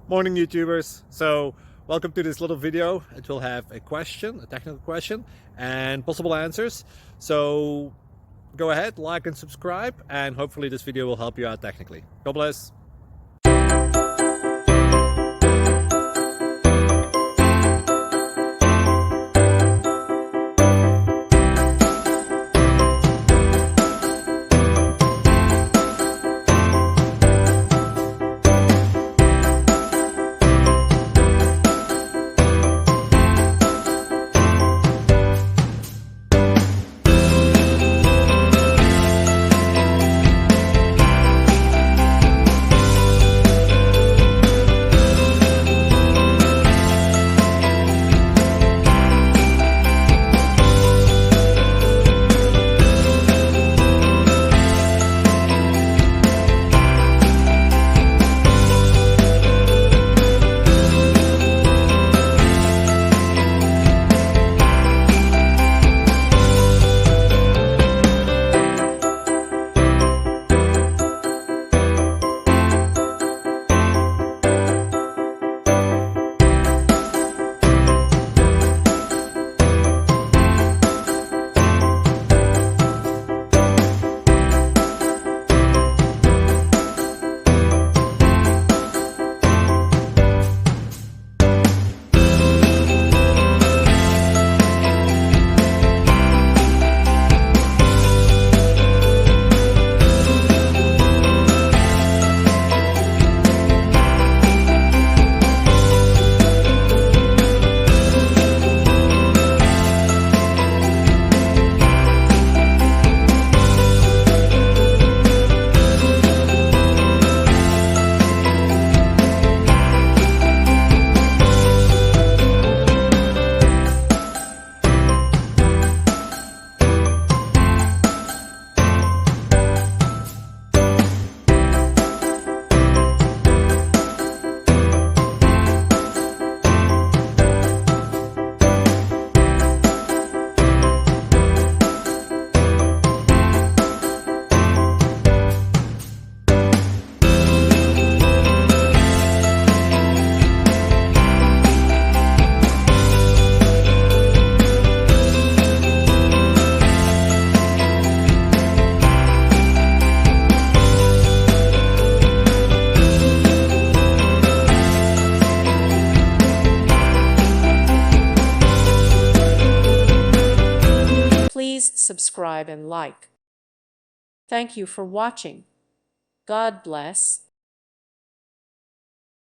Morning YouTubers. So welcome to this little video. It will have a question, a technical question, and possible answers. So go ahead, like and subscribe, and hopefully this video will help you out technically. God bless. Please subscribe and like. Thank you for watching. God bless.